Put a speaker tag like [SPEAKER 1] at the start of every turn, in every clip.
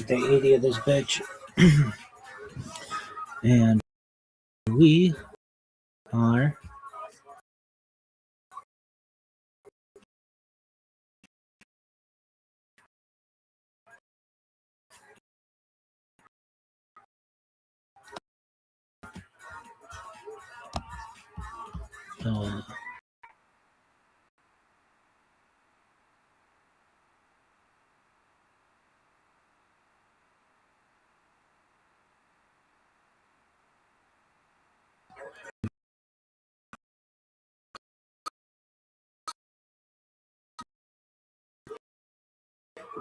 [SPEAKER 1] Day 80 of this bitch. And we are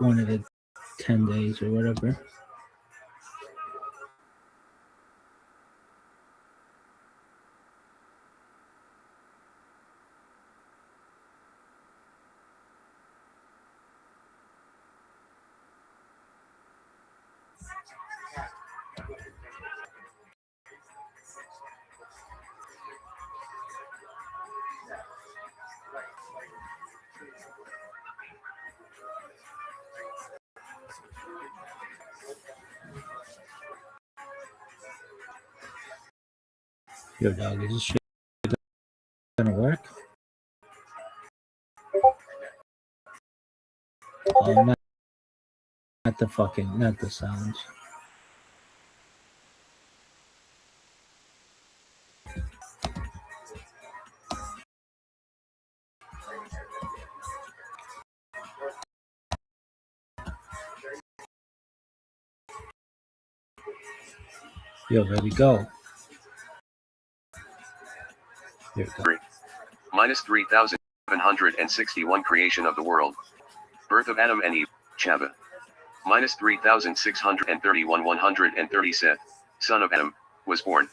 [SPEAKER 1] one of the 10 days or whatever. Yo, dog, is this shit gonna work? Oh, not the sounds. Yo, there we go. Here we go.
[SPEAKER 2] Minus 3,761 creation of the world. Birth of Adam and Eve, Chava. Minus 3,631 130 Seth, son of Adam, was born.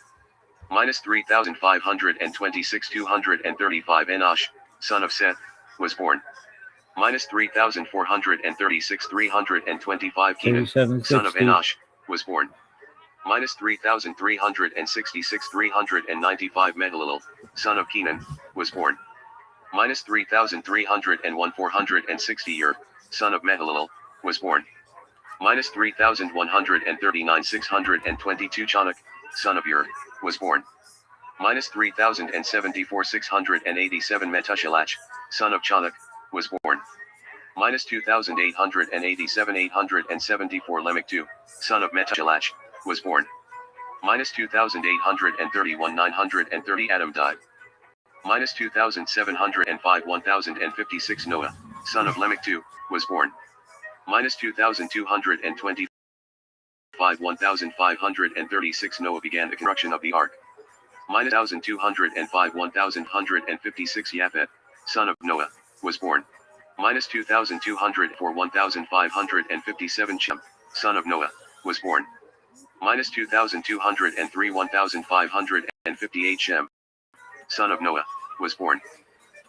[SPEAKER 2] Minus 3,526 235 Enosh, son of Seth, was born. Minus 3,436 325 Kenan, son of Enosh, was born. Minus 3,366 395 Mehalil, son of Kenan, was born. Minus 3,301 460 Yer, son of Mehalil, was born. Minus 3,139 622 Chanuk, son of Yer, was born. Minus 3,074 687 Metushalach, son of Chanuk, was born. Minus 2,887 874 Lemech II, son of Metushalach, was born. Minus 2,831 930 Adam died. Minus 2,705 1,056 Noah, son of Lemech II, was born. Minus 2,225 1,536 Noah began the construction of the ark. Minus 1,205 1,156 Japhet, son of Noah, was born. Minus 2,204 1,557 Shem, son of Noah, was born. Minus 2,203 1,558 Shem, son of Noah, was born.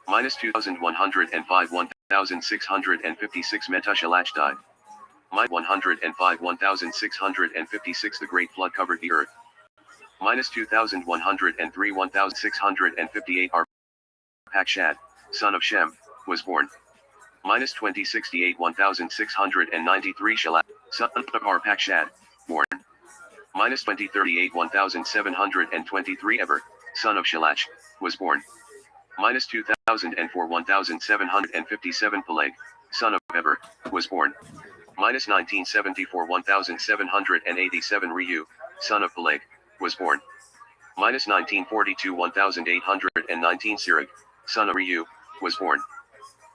[SPEAKER 2] Minus 2,105 1,656 Metushalach died. Minus 105 1,656 The great flood covered the earth. Minus 2,103 1,658 Arpachshad, son of Shem, was born. Minus 2068 1,693 Shelah, son of Arpachshad, born. Minus 2038 1,723 Eber, son of Shelach, was born. Minus 2004 1,757 Peleg, son of Eber, was born. Minus 1974 1,787 Reu, son of Peleg, was born. Minus 1942 1,819 Sirach, son of Reu, was born.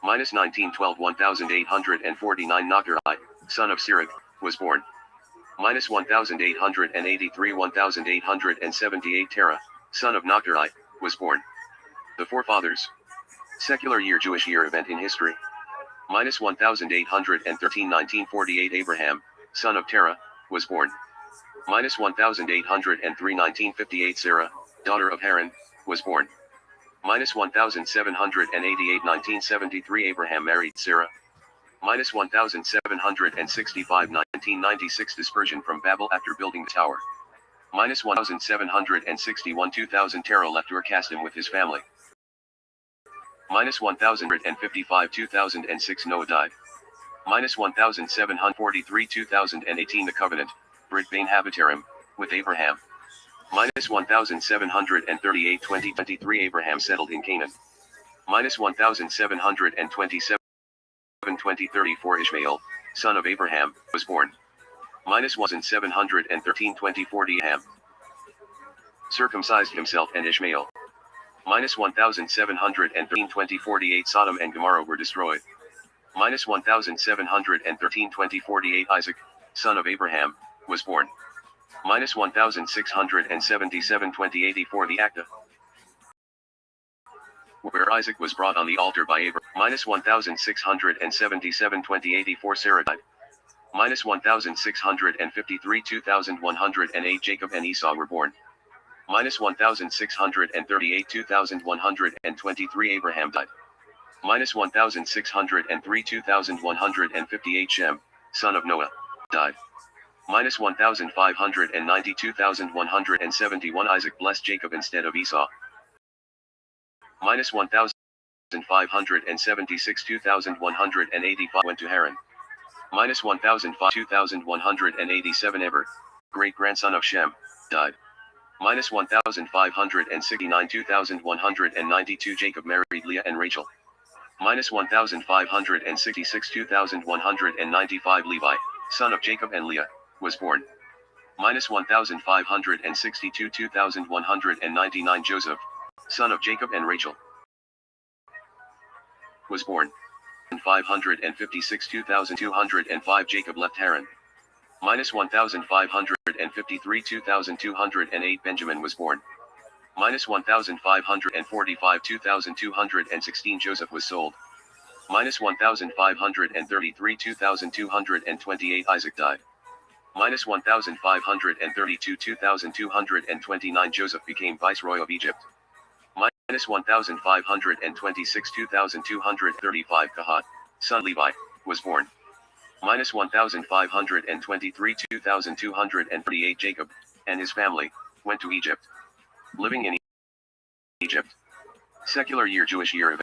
[SPEAKER 2] Minus 1912 1,849 Nachterai, son of Sirach, was born. Minus 1,883 1,878 Terah, son of Nachterai, was born. The forefathers. Secular year Jewish year event in history. Minus 1,813 1948 Abraham, son of Terah, was born. Minus 1,803 1958 Sarah, daughter of Haran, was born. Minus 1,788 1973 Abraham married Sarah. Minus 1,765 1996 dispersion from Babel after building the tower. Minus 1,761 2000 Terah left Ur Kasdim with his family. Minus 1,055 2006 Noah died. Minus 1743 2018 The Covenant, Brit Bain Habitarum, with Abraham. Minus 1738 2023 Abraham settled in Canaan. Minus 1727 2034 Ishmael, son of Abraham, was born. Minus 1713 2040 Ham circumcised himself and Ishmael. Minus 1713 2048 Sodom and Gomorrah were destroyed. Minus 1713 2048 Isaac, son of Abraham, was born. Minus 1677 2084 The Acta, where Isaac was brought on the altar by Abraham. Minus 1677 2084 Sarah died. Minus 1653 2108 Jacob and Esau were born. Minus 1638 2123 Abraham died. Minus 1603 2158 Shem, son of Noah, died. Minus 1590 2171 Isaac blessed Jacob instead of Esau. Minus 1576 2185 went to Haran. Minus 2187 Eber, great-grandson of Shem, died. Minus 1569 2192 Jacob married Leah and Rachel. Minus 1566 2195 Levi, son of Jacob and Leah, was born. Minus 1562 2199 Joseph, son of Jacob and Rachel, was born. 556 2205 Jacob left Haran. Minus 1553 2208 Benjamin was born. Minus 1545 2216 Joseph was sold. Minus 1533 2228 Isaac died. Minus 1532 2229 Joseph became viceroy of Egypt. Minus 1526 2235 Kahat, son Levi, was born. Minus 1523 2238 Jacob, and his family, went to Egypt. Living in Egypt. Secular year Jewish year event.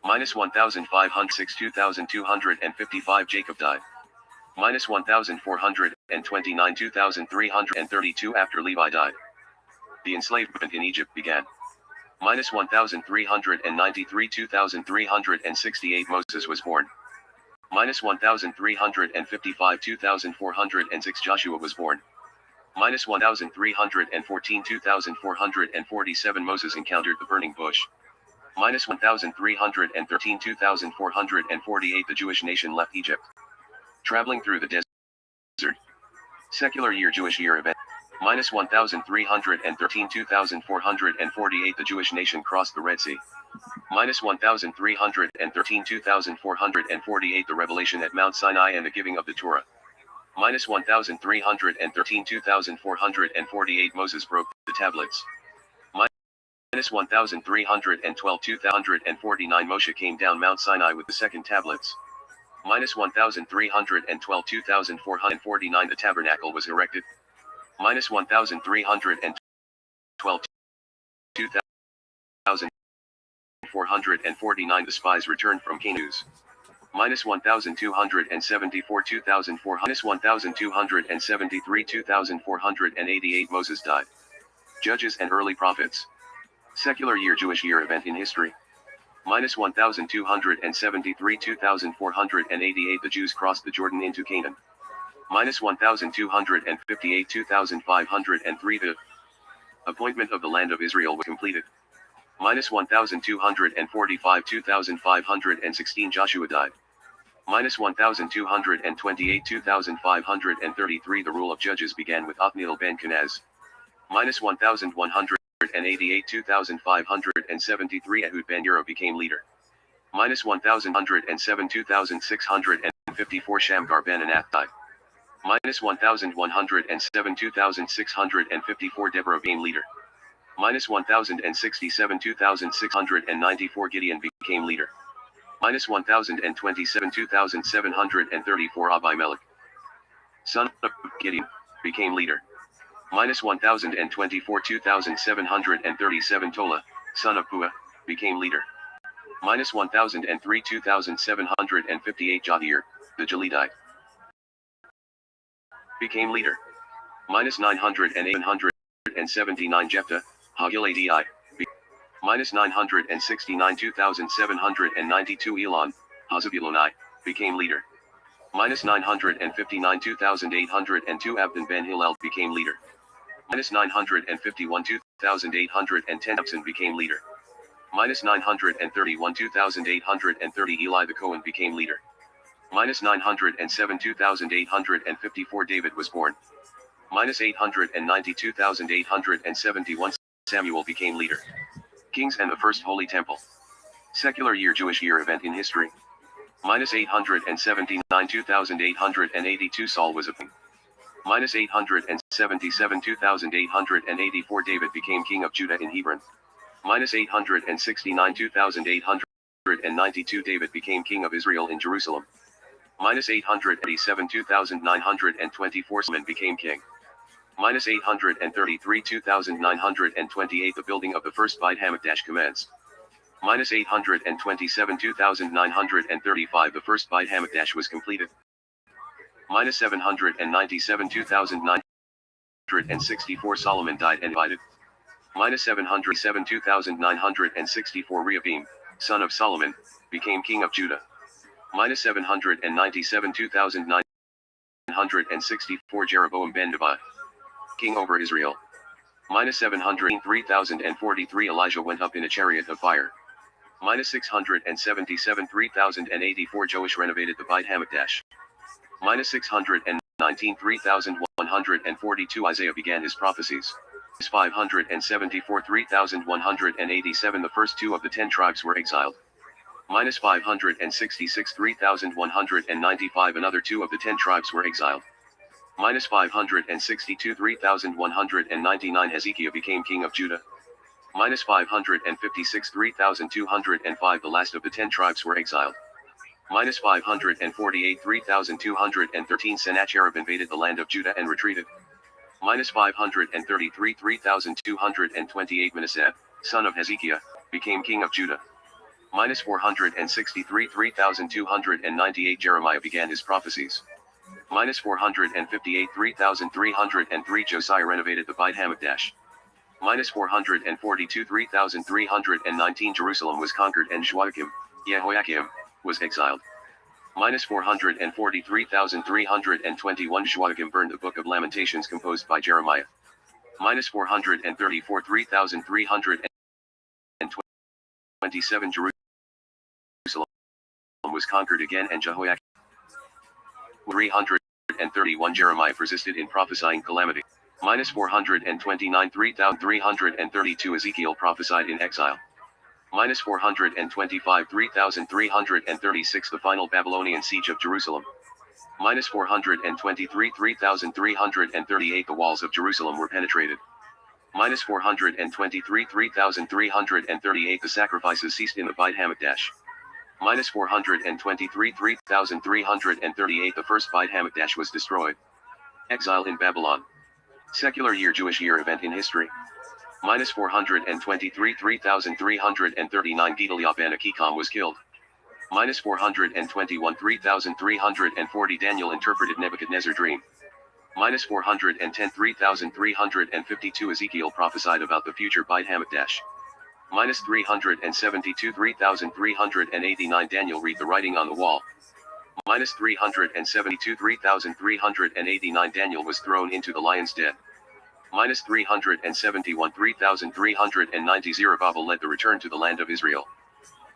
[SPEAKER 2] Minus 1506 2255 Jacob died. Minus 1429 2332 after Levi died. The enslavement in Egypt began. Minus 1393 2368 Moses was born. Minus 1355 2406 Joshua was born. Minus 1314 2447 Moses encountered the burning bush. Minus 1313 2448 the Jewish nation left Egypt. Traveling through the desert. Secular year Jewish year event. Minus 1313 2448 the Jewish nation crossed the Red Sea. Minus 1313 2448 the revelation at Mount Sinai and the giving of the Torah. Minus 1313 2448 Moses broke the tablets. Minus 1312 2049 Moshe came down Mount Sinai with the second tablets. Minus 1312 2449 the tabernacle was erected. Minus 1312 2449 the spies returned from Canus. Minus 1274 2004 minus 1273 2488 Moses died. Judges and early prophets. Secular year Jewish year event in history. Minus 1273 2488 the Jews crossed the Jordan into Canaan. Minus 1258 2503 the appointment of the land of Israel was completed. Minus 1245 2516 Joshua died. Minus 1228 2533 the rule of judges began with Othniel ben Kenaz. Minus 1188 2573 Ehud ben Ura became leader. Minus 1107 2654 Shamgar ben Anath died. Minus 1107 2654 Deborah became leader. Minus 1067 2694 Gideon became leader. Minus 1027 2734 Abimelech, son of Gideon, became leader. Minus 1024 2737 Tola, son of Pua, became leader. Minus 1003 2758 Jadir, The Jalidite became leader. Minus 900 and 879 Jephthah, Hagiladi, minus 969 2792 Elon, Hazabuloni, became leader. Minus 959 2802 Abdon ben Hillel became leader. Minus 951 2810 Abson became leader. Minus 931 2830 Eli the Cohen became leader. Minus 907 2854 David was born. Minus 892 871 Samuel became leader. Kings and the First Holy Temple. Secular year Jewish year event in history. Minus 879 2882 Saul was a king. Minus 877 2884 David became king of Judah in Hebron. Minus 869 2892 David became king of Israel in Jerusalem. Minus 887 2924 Solomon became king. Minus 833 2928 The building of the first Beit Hamikdash commenced. Minus 827 2935 The first Beit Hamikdash was completed. Minus 797 2964 Solomon died and divided. Minus 707 2964 Rehoboam, son of Solomon, became king of Judah. Minus 797 2964 Jeroboam ben Nebat, king over Israel. Minus 703 3043 Elijah went up in a chariot of fire. Minus 677 3084 Joash renovated the Beit Hamikdash. Minus 619 3142 Isaiah began his prophecies. 574 3187 The first two of the 10 tribes were exiled. Minus 566 3195 Another two of the 10 tribes were exiled. Minus 562 3199 Hezekiah became king of Judah. Minus 556 3205 The last of the 10 tribes were exiled. Minus 548 3213 Sennacherib invaded the land of Judah and retreated. Minus 533 3228 Manasseh, son of Hezekiah, became king of Judah. Minus 463 3298 Jeremiah began his prophecies. Minus 458 3303 Josiah renovated the Beit Hamikdash. Minus 442 3319 Jerusalem was conquered and Jehoiakim, was exiled. Minus 443 321 Jehoiakim burned the Book of Lamentations composed by Jeremiah. Minus 434 3327 Jerusalem was conquered again and Jehoiakim. 331 Jeremiah persisted in prophesying calamity. Minus 429 3332 Ezekiel prophesied in exile. Minus 425 3336 The final Babylonian siege of Jerusalem. Minus 423 3338 The walls of Jerusalem were penetrated. Minus 423 3338 The sacrifices ceased in the Beit Hamikdash. Minus 423 3338 The first Beit Hamikdash was destroyed. Exile in Babylon. Secular year Jewish year event in history. Minus 423 3339 Gedaliah ben Achikam was killed. Minus 421 3340 Daniel interpreted Nebuchadnezzar's dream. Minus 410 3352 Ezekiel prophesied about the future Beit Hamikdash. Minus 372 3389 Daniel read the writing on the wall. Minus 372 3389 Daniel was thrown into the lion's den. Minus 371 3390 Zerubbabel led the return to the land of Israel.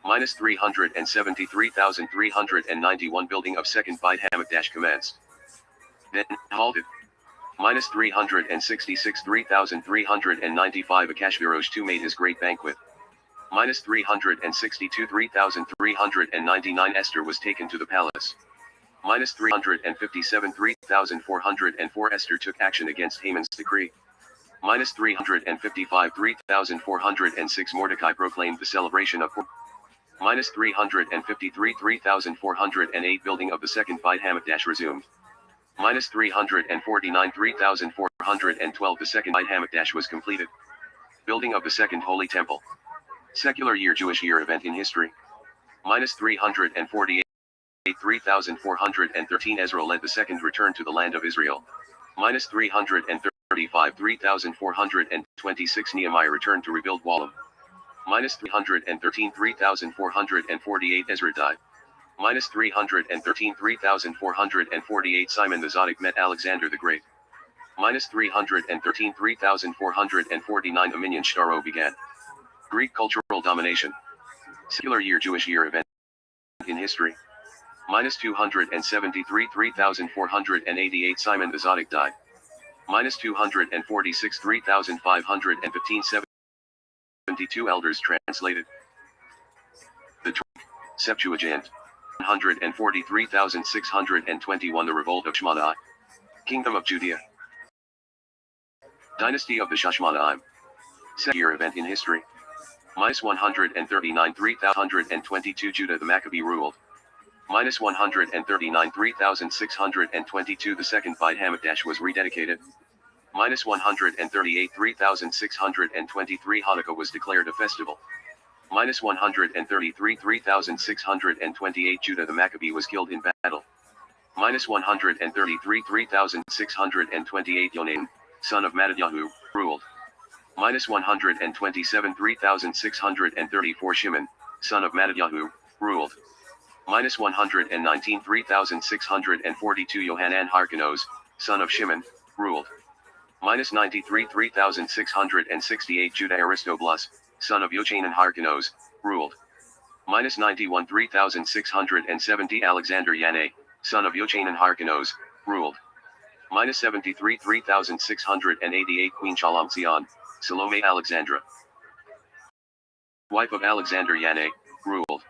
[SPEAKER 2] Minus 373 391 building of second Beit Hamikdash commenced. Then halted. Minus 366 3395 Akashverosh II made his great banquet. Minus 362 3399 Esther was taken to the palace. Minus 357 3404 Esther took action against Haman's decree. Minus 355 3406 Mordecai proclaimed the celebration of Purim. Minus 353 3408 building of the second Beit Hamikdash resumed. Minus 349 3412 the second Beit Hamikdash was completed. Building of the second Holy Temple. Secular year Jewish year event in history. Minus 348 3,413 Ezra led the second return to the land of Israel. Minus 335 3,426 Nehemiah returned to rebuild Wallam. Minus 313 3,448 Ezra died. Minus 313 3,448 Simon the Zodic met Alexander the Great. Minus 313 3,449 Aminian Shtaro began. Greek cultural domination. Secular year Jewish year event in history. Minus 273 3,488 Simon the Zodic died. Minus 246 3,515 72 elders translated. The Septuagint. 143,621 The revolt of Shmanaim. Kingdom of Judea. Dynasty of the Shashmanaim. Second year event in history. Minus 139 3,122 Judah the Maccabee ruled. Minus 139 3,622 The second Beit Hamikdash was rededicated. Minus 138 3,623 Hanukkah was declared a festival. Minus 133 3,628 Judah the Maccabee was killed in battle. Minus 133 3,628 Yonaim, son of Mattityahu, ruled. Minus 127 3,634 Shimon, son of Mattityahu, ruled. Minus 119 3,642 Yohanan Harkanos, son of Shimon, ruled. Minus 93 3,668 Judah Aristobulus, son of Yochanan Harkanos, ruled. Minus 91 3,670 Alexander Yanai, son of Yochanan Harkanos, ruled. Minus 73 3,688 Queen Shalamzion, Salome Alexandra, wife of Alexander Yanai, ruled.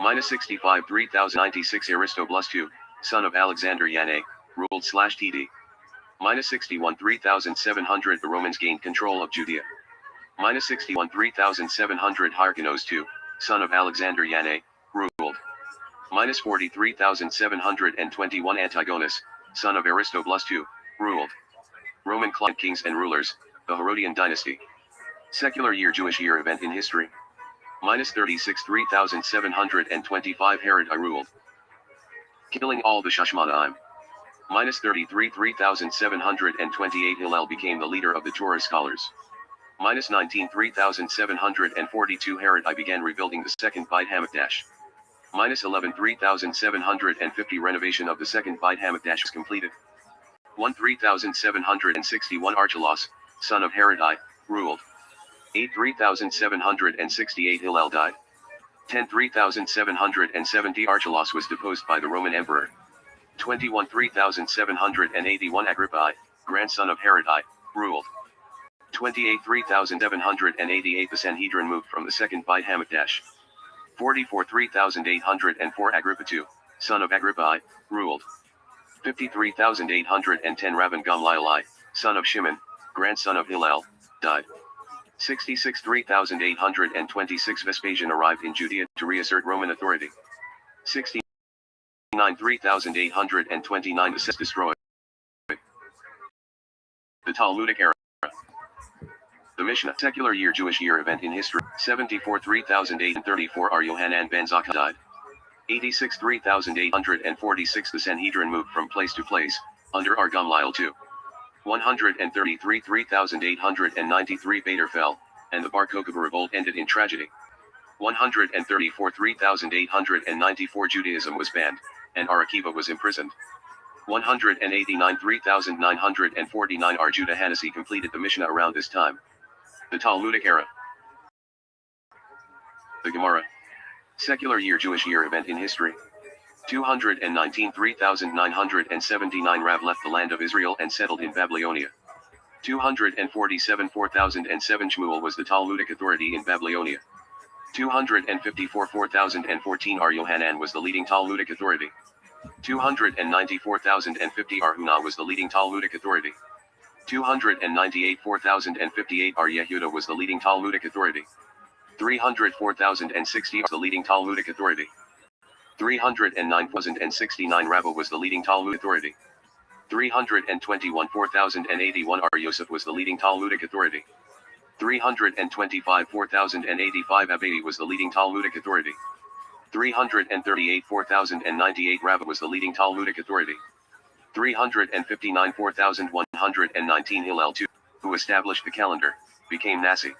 [SPEAKER 2] Minus 65 3,096 Aristobulus II, son of Alexander Yanai, ruled /TD. Minus 61 3,700 The Romans gained control of Judea. Minus 61 3,700 Harkanos II, son of Alexander Yanai, ruled. Minus 43,721 Antigonus, son of Aristobulus II, ruled. Roman client kings and rulers, the Herodian dynasty. Secular year Jewish year event in history. Minus 36 3,725 Herod I ruled, killing all the Shashmanaim. Minus 33 3,728 Hillel became the leader of the Torah scholars. Minus 19 3,742 Herod I began rebuilding the second Beit Hamikdash. Minus 11 3,750 renovation of the second Beit Hamikdash was completed. 1 3,761 Archelaus, son of Herod I, ruled. 8 3,768 Hillel died. 10 3,770 Archelaus was deposed by the Roman emperor. 21 3,781 Agrippa I, grandson of Herod I, ruled. 28 3,788 The Sanhedrin moved from the second Beit Hamikdash. 44 3,804 Agrippa II, son of Agrippa I, ruled. 53,810 Rabban Gamliel I, son of Shimon, grandson of Hillel, died. 66 3,826 Vespasian arrived in Judea to reassert Roman authority. 69 3,829 The Seth destroyed. The Talmudic era. The Mishnah, secular year Jewish year event in history. 74 3,834 Ar Yohanan ben Zakkai died. 86 3,846 The Sanhedrin moved from place to place, under Ar Gamliel II. 133 3,893 Bader fell, and the Bar Kokhba revolt ended in tragedy. 134 3,894 Judaism was banned, and Ar Akiva was imprisoned. 189 3,949 Ar Judah Hanasi completed the Mishnah around this time. The Talmudic era. The Gemara. Secular year Jewish year event in history. 219 3,979 Rav left the land of Israel and settled in Babylonia. 247 4007 Shmuel was the Talmudic authority in Babylonia. 254 4014 Ar Yohanan was the leading Talmudic authority. 294,050 Ar Huna was the leading Talmudic authority. 298 4058 Ar Yehuda was the leading Talmudic authority. 304,060 was the leading Talmudic authority. 309,069 Rabba was the leading Talmud authority. 321 4081 Ar Yosef was the leading Talmudic authority. 325 4085 Abai was the leading Talmudic authority. 338 4098 Rabbi was the leading Talmudic authority. 359 4119 Hillel II, who established the calendar, became Nasi.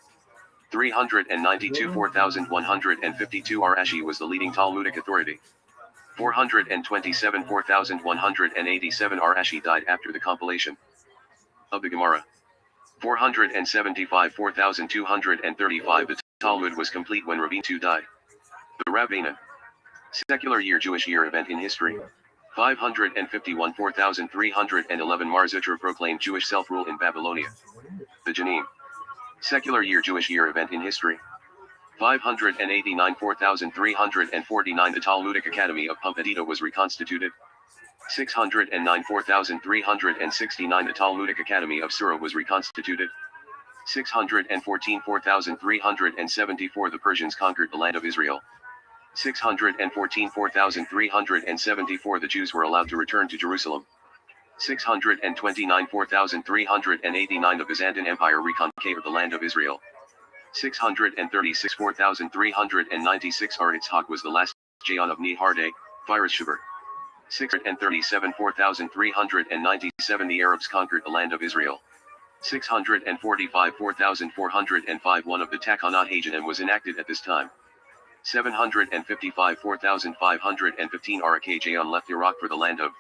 [SPEAKER 2] 392 4152 Arashi was the leading Talmudic authority. 427 4187 Arashi died after the compilation of the Gemara. 475 4235 The Talmud was complete when Rabbi II died. The Rabbiner. Secular year Jewish year event in history. 551 4311 Mar Zutra proclaimed Jewish self-rule in Babylonia. The Janim. Secular year Jewish year event in history. 589 4349 The Talmudic Academy of Pumbedita was reconstituted. 609 4369 The Talmudic Academy of Sura was reconstituted. 614 4374 The Persians conquered the land of Israel. 614 4374 The Jews were allowed to return to Jerusalem. 629 4389 The Byzantine Empire reconquered the land of Israel. 636 4396 Ar-Itzhak was the last Jayon of Nehardeh, Firashuber. 637 4397 The Arabs conquered the land of Israel. 645 4405 One of the Takanat Hajanim was enacted at this time. 755 4515 Arak Jayon left Iraq for the land of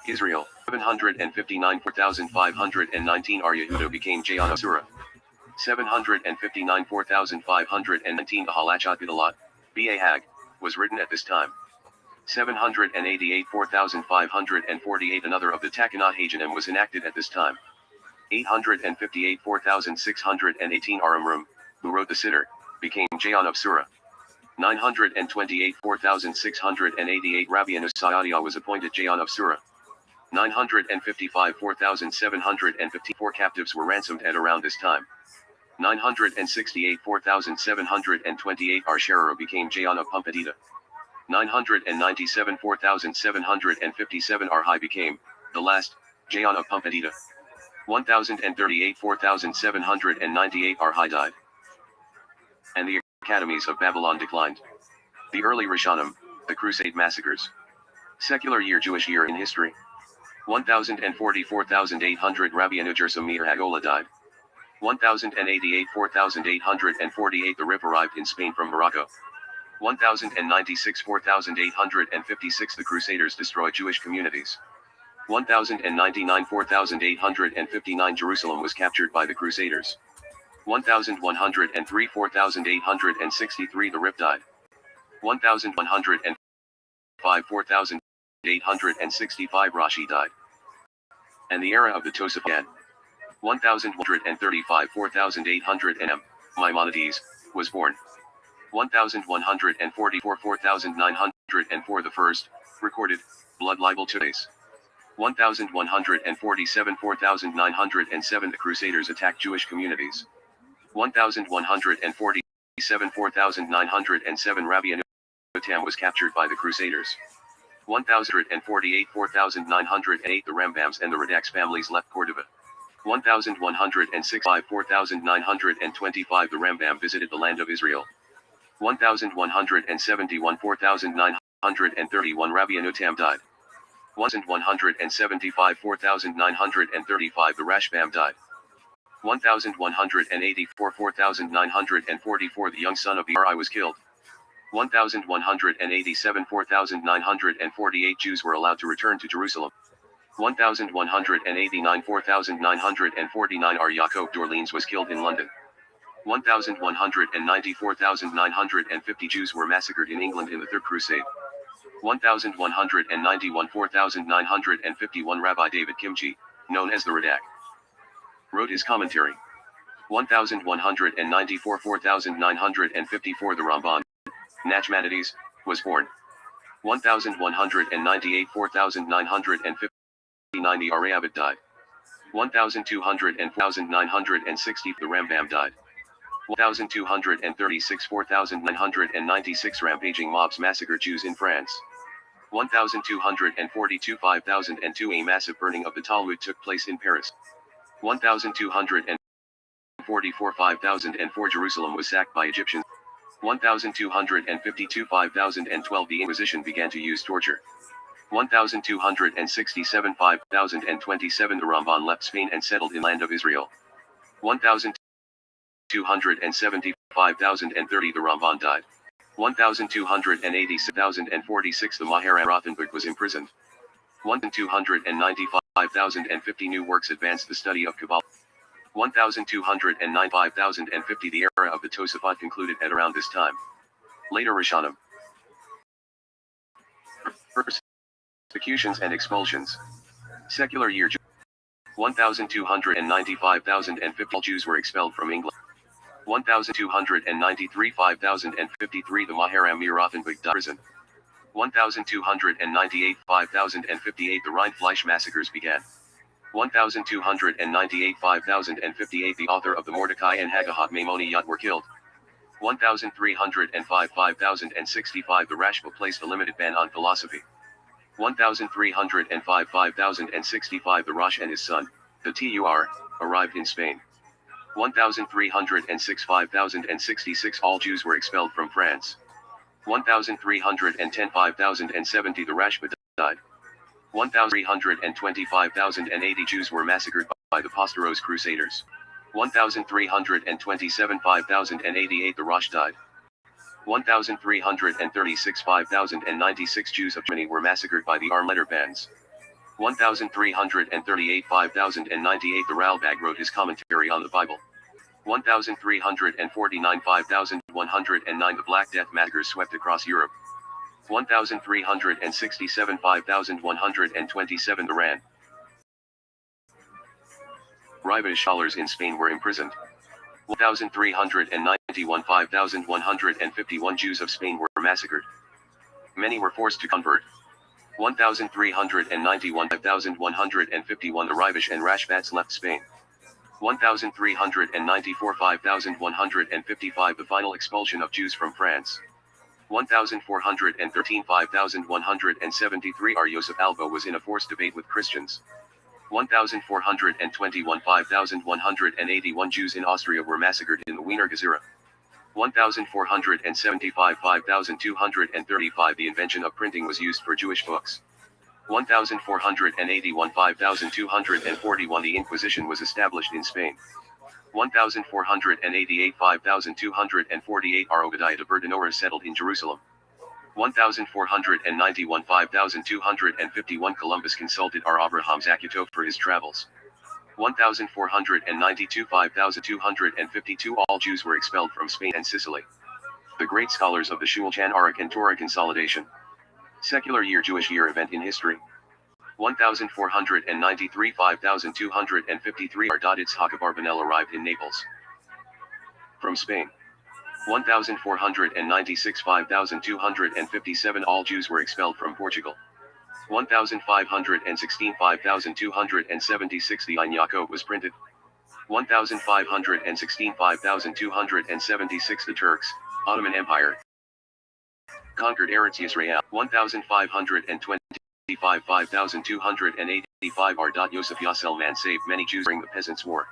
[SPEAKER 2] Israel. 759 4519 Ar Yehuda became Jayon of Surah. 759 4519 The Halachat Bidalat, B.A. Hag, was written at this time. 788 4548 Another of the Takanat Hajanim was enacted at this time. 858 4618 Aramrum, who wrote the Siddur, became Jayon of Surah. 928 4688 Rabbi Anusayadiah was appointed Jayon of Surah. 955 4754 captives were ransomed at around this time. 968 4728 Ar-Sharara became Jayon of Pumbedita. 997 4757 Ar-Hai became, the last, Jayon of Pumbedita. 1038 4798 Ar-Hai died. And the academies of Babylon declined. The early Rishonim, the Crusade massacres. Secular year Jewish year in history. 1044,800 Rabbi Anujerso Meir Hagolah died. 1088 4848 The Rif arrived in Spain from Morocco. 1096 4856 The Crusaders destroyed Jewish communities. 1099 4859 Jerusalem was captured by the Crusaders. 1103 4863 The Rif died. 1105 4865 Rashi died. And the era of the Tosaf began. 1135 4800 M. Maimonides, was born. 1144 4904 The first, recorded, blood libel to Ace. 1147 4907 The Crusaders attacked Jewish communities. 1147 4907 Rabbi Anutam was captured by the Crusaders. 1048 4908 The Rambams and the Radaks families left Cordova. 1165 4925 The Rambam visited the land of Israel. 1171 4931 Rabbi Anutam died. 1175 4935 The Rashbam died. 1184 4944 The young son of Eri was killed. 1187 4948 Jews were allowed to return to Jerusalem. 1189 4949 Ar Yaakov d'Orleans was killed in London. 1190 4950 Jews were massacred in England in the Third Crusade. 1191 4951 Rabbi David Kimchi, known as the Radak, wrote his commentary. 1194 4954 The Ramban, Nachmanides, was born. 1198 4959 The Arayavid died. 1200 and 4960 The Rambam died. 1236 4996 Rampaging mobs massacred Jews in France. 1242 5002 A massive burning of the Talmud took place in Paris. 1244 5004 Jerusalem was sacked by Egyptians. 1252 5012 The Inquisition began to use torture. 1267 5027 The Ramban left Spain and settled in land of Israel. 1270 5030 The Ramban died. 1280 6046 The Maharam Rothenberg was imprisoned. 1295 5050 New works advanced the study of Kabbalah. 1209 5050 The era of the Tosafot concluded at around this time. Later Rishonim. Persecutions and expulsions. Secular year 1295 50 Jews were expelled from England. 1293 5053 The Maharam Mir Rothenberg died in prison. 1298 5058 The Rheinfleisch massacres began. 1298 5058 The author of the Mordecai and Haggadah Maimoniyot were killed. 1305 5065 The Rashba placed a limited ban on philosophy. 1305 5065 The Rosh and his son, the Tur, arrived in Spain. 1306 5066 All Jews were expelled from France. 1310 5070 The Rashba died. 1325 5080 Jews were massacred by the Pasteros Crusaders. 1327 5088 The Rosh died. 1336 5096 Jews of Germany were massacred by the Armleiter bands. 1338 5098 The Ralbag wrote his commentary on the Bible. 1349 5109 The Black Death massacres swept across Europe. 1367 5127 The Rabbi scholars in Spain were imprisoned. 1391 5151 Jews of Spain were massacred. Many were forced to convert. 1391 5151 The Rivish and Rashbats left Spain. 1394 5155 The final expulsion of Jews from France. 1413 5173 R. Yosef Alba was in a forced debate with Christians. 1421 5181 Jews in Austria were massacred in the Wiener Gezira. 1475 5235 The invention of printing was used for Jewish books. 1481 5241 The Inquisition was established in Spain. 1488 5248 R. Obadiah de Bertinora settled in Jerusalem. 1491 5251 Columbus consulted R. Abraham Zakutov for his travels. 1492 5252 All Jews were expelled from Spain and Sicily. The great scholars of the Shulchan Aruch and Torah Consolidation. Secular year Jewish year event in history. 1493 5253 Ardaditz Hakabarbanel arrived in Naples from Spain. 1496 5257 All Jews were expelled from Portugal. 1516 5276 The Ein Yaakov was printed. 1516 5276 The Turks, Ottoman Empire, conquered Eretz Yisrael. 1525 5285 R. Yosef Yasselman saved many Jews during the Peasants' War.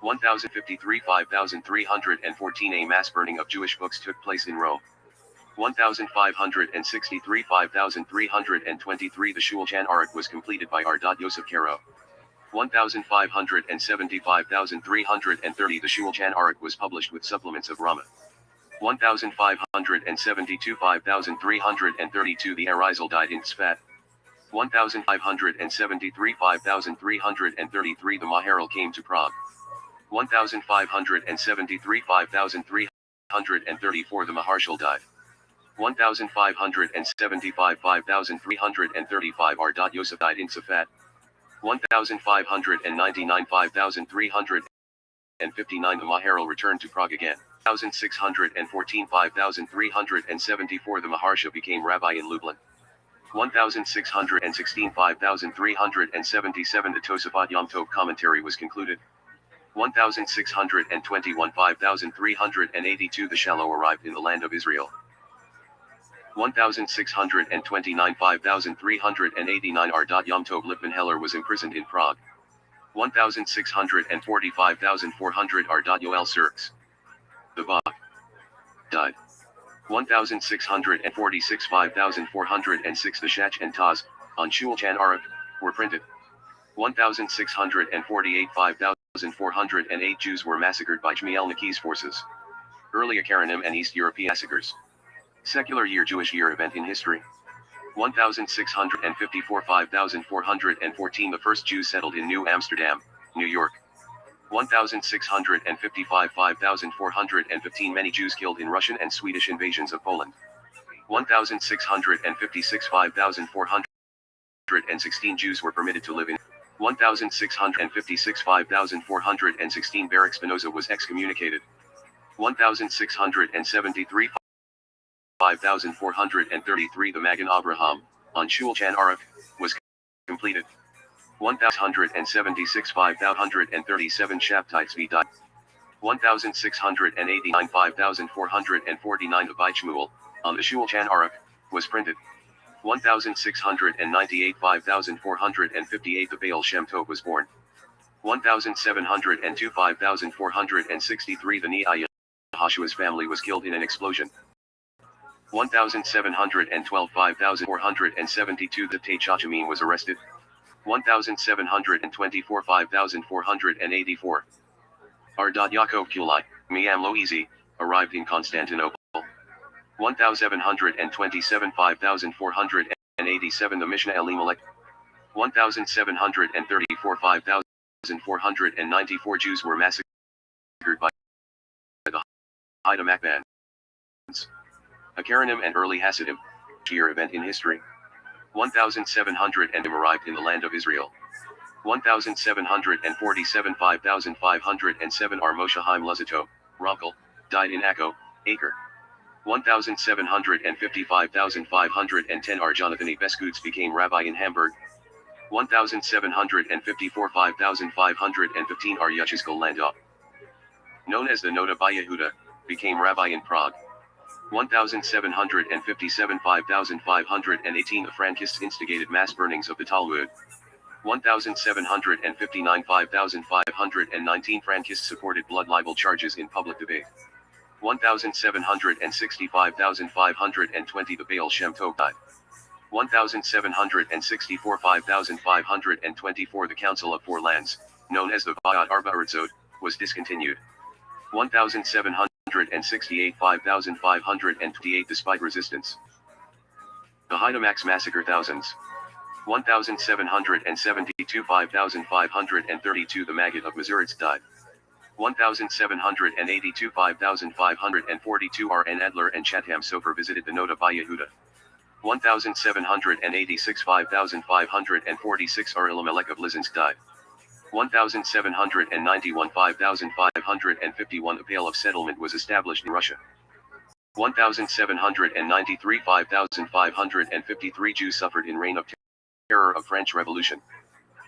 [SPEAKER 2] 1053 5314 A mass burning of Jewish books took place in Rome. 1563 5323 The Shulchan Aruch was completed by R. Yosef Karo. 1575 5330 The Shulchan Aruch was published with supplements of Rama. 1572 5332 The Arizal died in Tzfat. 1573 5333 The Maharal came to Prague. 1573 5334 The Maharshal died. 1575 5335 R. Yosef died in Safat. 1599 5359 The Maharal returned to Prague again. 1614 5374 The Maharsha became rabbi in Lublin. 1616 5377 The Tosafot Yom Tov commentary was concluded. 1621 5382 The Shalom arrived in the land of Israel. 1629 5389 R. Yom Tov Lipman Heller was imprisoned in Prague. 1645 400 R. Yoel Sirks, the Bach, died. 1646 5406 the Shach and Taz, on Shulchan Aruch, were printed. 1648 5408 Jews were massacred by Shmuel Naki's forces. Early Akaranim and East European massacres. Secular year Jewish year event in history. 1654 5414 the first Jews settled in New Amsterdam, New York. 1655 5415 many Jews killed in Russian and Swedish invasions of Poland. 1656 5416 Jews were permitted to live in 1656 5416 Baruch Spinoza was excommunicated. 1673 5433 the Magen Avraham, on Shulchan Aruch, was completed. 1176 5037 Shabtai Tzvi died. 1689 5449 the Beit Shmuel, on the Shulchan Aruch, was printed. 1698 5458 the Baal Shem Tov was born. 1702 5463 the Nia Yahushua's family was killed in an explosion. 1712 5472 the Teichachamin was arrested. 1724 5484 Ardad Yaakov Kulai, Miam Loizi, arrived in Constantinople. 1727 5487 the Mishnah Elimelech. 1734 5494 Jews were massacred by the Haida bands. Akaranim and early Hasidim, year event in history. 1700 arrived in the land of Israel. 1747 5507 are Moshe Chaim Luzzatto, Ronkel, died in Akko, Acre. 1755 510 are Jonathan E. Beskutz became rabbi in Hamburg. 1754 5515 are Yechezkel Landau, known as the Noda by Yehuda, became rabbi in Prague. 1757 5518 the Frankists instigated mass burnings of the Talmud. 1759 5519 Frankists supported blood libel charges in public debate. 1765 520 the Baal Shem Tov died. 1764 5524 the Council of Four Lands, known as the Vayat Arba Artzot, was discontinued. 1768 5528 despite resistance. The Haidamax massacre thousands. 1772 5532 the Maggid of Mazuritz died. 1782 5542 R.N. Adler and Chatham Sofer visited the Noda by Yehuda. 1786 5546 R. Elimelech of Lizinsk died. 1791 5551 a Pale of Settlement was established in Russia. 1793 5553 Jews suffered in reign of terror of French Revolution.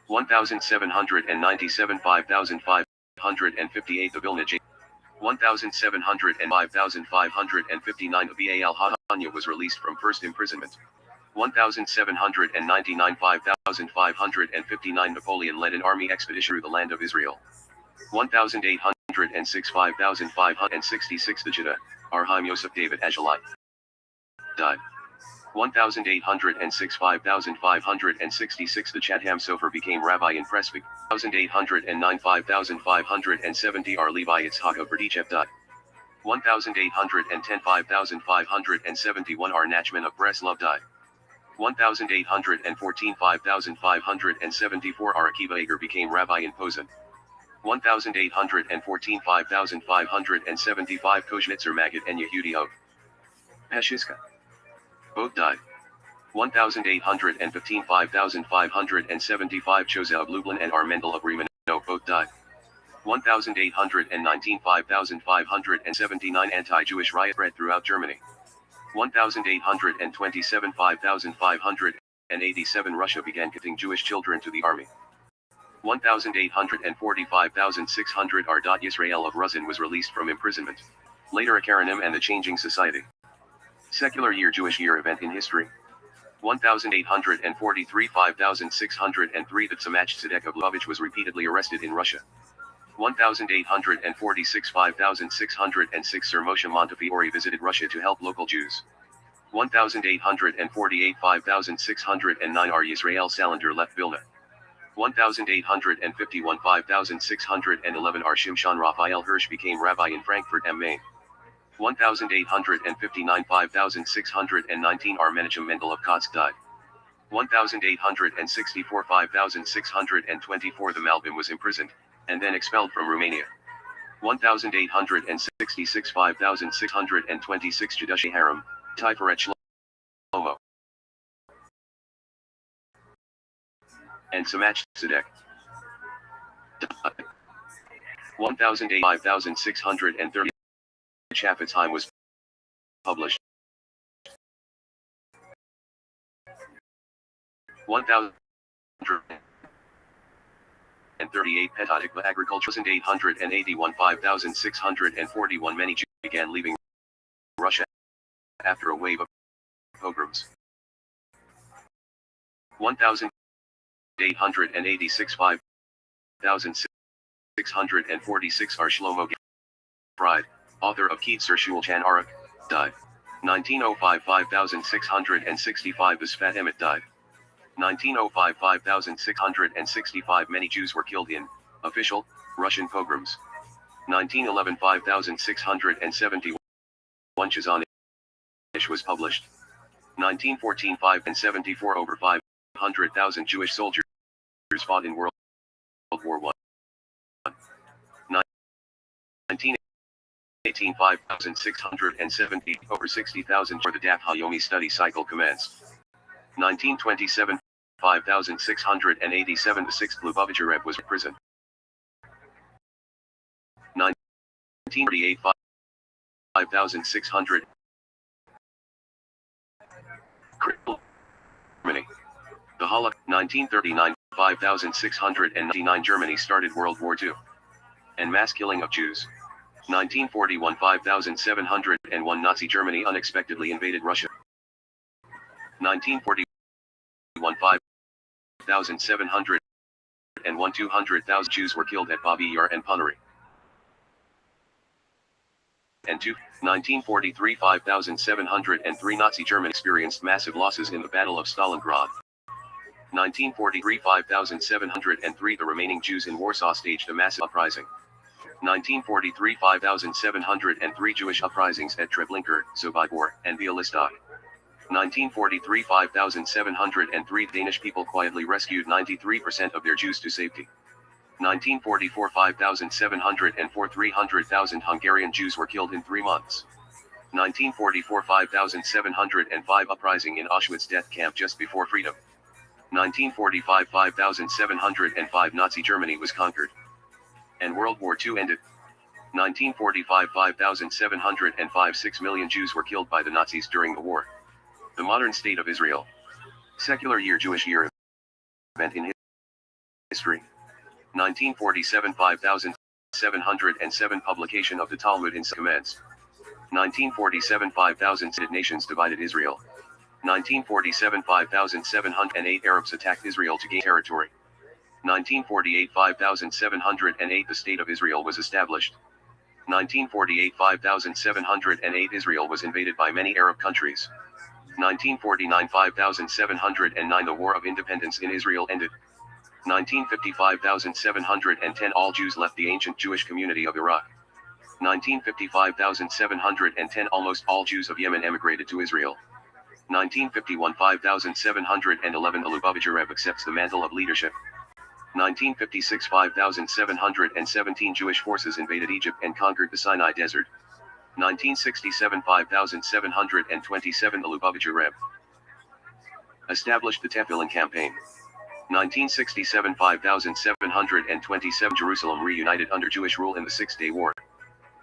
[SPEAKER 2] 1797 5558 the Vilna J. 1705 5559 the Bal Hanya was released from first imprisonment. 1799 5559 Napoleon led an army expedition through the land of Israel. 1806 5566 the Judah, Arhaim Yosef David Ajalai died. 1806 5566 the Chatham Sofer became rabbi in Prespig. 1809 5570 R. Levi Yitzhak of Berdichev died. 1810 5571 R. Nachman of Breslov died. 1814 5574 R. Akiva Eger became rabbi in Posen. 1814 5575 Kozhnitzer Maggid and Yehudi of Peshizka both died. 1815 5575 Chose of Lublin and R. Mendel of Riemann both died. 1819 5579 anti-Jewish riot spread throughout Germany. 1827 5587 Russia began getting Jewish children to the army. 1845 600 R. Yisrael of Ruzin was released from imprisonment. Later Akaranim and the Changing Society. Secular year Jewish year event in history. 1843 5603 the Tzemach Tzedek of Lubavitch was repeatedly arrested in Russia. 1846 5606 Sir Moshe Montefiore visited Russia to help local Jews. 1848 5609 R. Yisrael Salander left Vilna. 1851 5611 R. Shimshon Raphael Hirsch became rabbi in Frankfurt am Main. 1859 5619 R. Menachem Mendel of Kotsk died. 1864 5624 The Malbim was imprisoned, and then expelled from Romania. 1866 5626 Judashe Haram, Tiferet Shlomo, and Samach Tzedek. 1008 5630 Chaffetz Haim was published. 1038 Petatikva Agriculture 1881 5641 Many Jews began leaving Russia after a wave of pogroms. 1886 5646 R. Shlomo Pride, author of Keitzer Shulchan Aruch, died. 1905 5665 The Sfat Emet died. 1905 5665 Many Jews were killed in official Russian pogroms. 1911 5671 Chazon Ish was published. 1914 5 and 74 Over 500,000 Jewish soldiers fought in World War I. 1918 5670 Over 60,000 for the Daf Hayomi study cycle commenced. 1927 5687 The 6th Lubavitcher Rebbe was in prison. 1938 5600 Germany. The Holocaust. 1939 5699 Germany started World War II. And mass killing of Jews. 1941 5701 Nazi Germany unexpectedly invaded Russia. 1941 5701 200,000 Jews were killed at Babi Yar and Punari. And 1943 5703 Nazi Germany experienced massive losses in the Battle of Stalingrad. 1943 5703 The remaining Jews in Warsaw staged a massive uprising. 1943 5703 Jewish uprisings at Treblinka, Sobibor, and Bialystok. 1943 5703 Danish people quietly rescued 93% of their Jews to safety. 1944 5704 300,000 Hungarian Jews were killed in 3 months. 1944 5705 Uprising in Auschwitz death camp just before freedom. 1945 5705 Nazi Germany was conquered. And World War II ended. 1945 5705 6 million Jews were killed by the Nazis during the war. The modern state of Israel. Secular year Jewish year event in history. 1947 5707 Publication of the Talmud in commenced. 1947 5000 Nations divided Israel. 1947 5708 Arabs attacked Israel to gain territory. 1948 5708 The State of Israel was established. 1948 5708 Israel was invaded by many Arab countries. 1949 5709 The War of Independence in Israel ended. 1955 5710 All Jews left the ancient Jewish community of Iraq. 1955 5710 Almost all Jews of Yemen emigrated to Israel. 1951 5711 The Lubavitcher Rebbe accepts the mantle of leadership. 1956 5717 Jewish forces invaded Egypt and conquered the Sinai Desert. 1967 5727 The Lubavitcher Rebbe established the Tefillin campaign. 1967 5727 Jerusalem reunited under Jewish rule in the Six-Day War.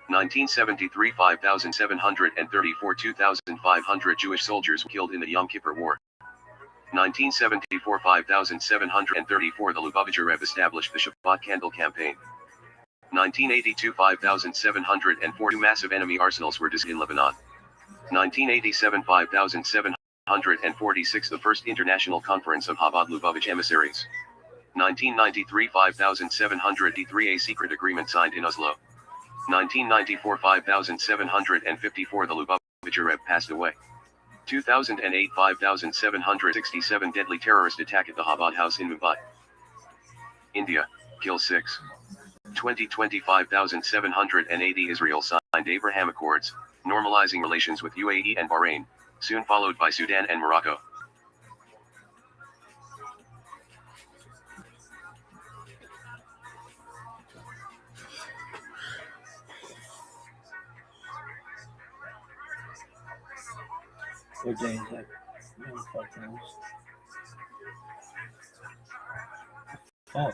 [SPEAKER 2] 1973 5734 2,500 Jewish soldiers were killed in the Yom Kippur War. 1974 5734 The Lubavitcher Rebbe established the Shabbat Candle Campaign. 1982 5704 Two massive enemy arsenals were dismantled in Lebanon. 1987 5746 The First International Conference of Chabad Lubavitch Emissaries. 1993 5783 A secret agreement signed in Oslo. 1994 5754 The Lubavitcher Rebbe passed away. 2008 5767 Deadly terrorist attack at the Chabad house in Mumbai. India, kill 6. 2020 5780 Israel signed Abraham Accords, normalizing relations with UAE and Bahrain, soon followed by Sudan and Morocco.
[SPEAKER 1] What day is that? Oh, fuck knows. Oh.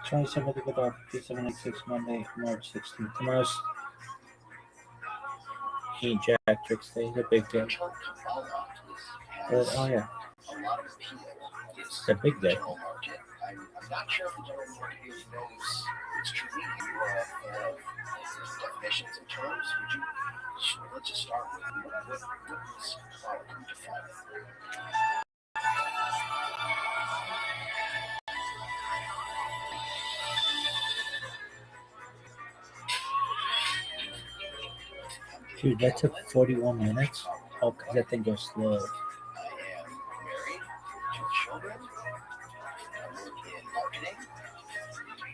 [SPEAKER 1] 27th of the 5786 Monday, March 16th. Tomorrow's King Jack Tricks Day, the big day. Oh yeah. It's a big day.
[SPEAKER 3] I'm not sure if the general market really knows its true meaning. You are a fan of definitions and terms. Would you? Sure, let's just start with what is Kabbalah? Can you define it?
[SPEAKER 1] Dude, that took 41 minutes. Oh, because that thing goes slow.
[SPEAKER 3] I am married, 2 children. I work in marketing,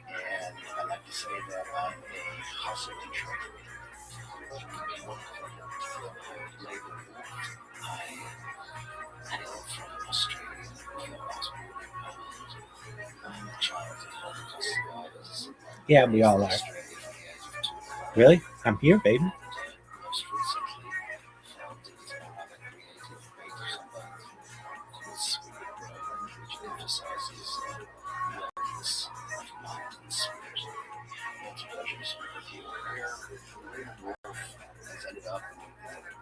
[SPEAKER 3] and I like to say that I'm a hustler in Detroit. I hail from Australia. I was born in Poland. I'm a child of Holocaust survivors.
[SPEAKER 1] Yeah, we all are. Really? I'm here, baby.
[SPEAKER 3] Most recently, founded another creative somebody called Spirit Grow, which emphasizes wellness of mind and spirit. It's a pleasure to speak with you. Wolf has ended up in the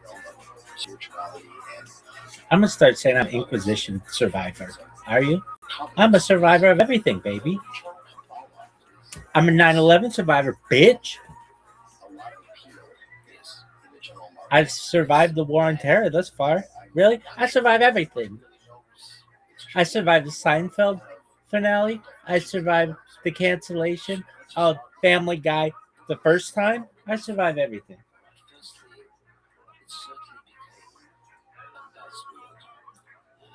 [SPEAKER 3] realm of spirituality and
[SPEAKER 1] I'm gonna start saying I'm Inquisition survivor. Are you? I'm a survivor of everything, baby. I'm a 9/11 survivor, bitch.
[SPEAKER 3] a lot of appeal is in the general market.
[SPEAKER 1] I've survived the war on terror thus far. Really? I survived everything. I survived the Seinfeld finale. I survived the cancellation of Family Guy the first time. I survived everything.
[SPEAKER 3] Firstly, it certainly became a buzzword. When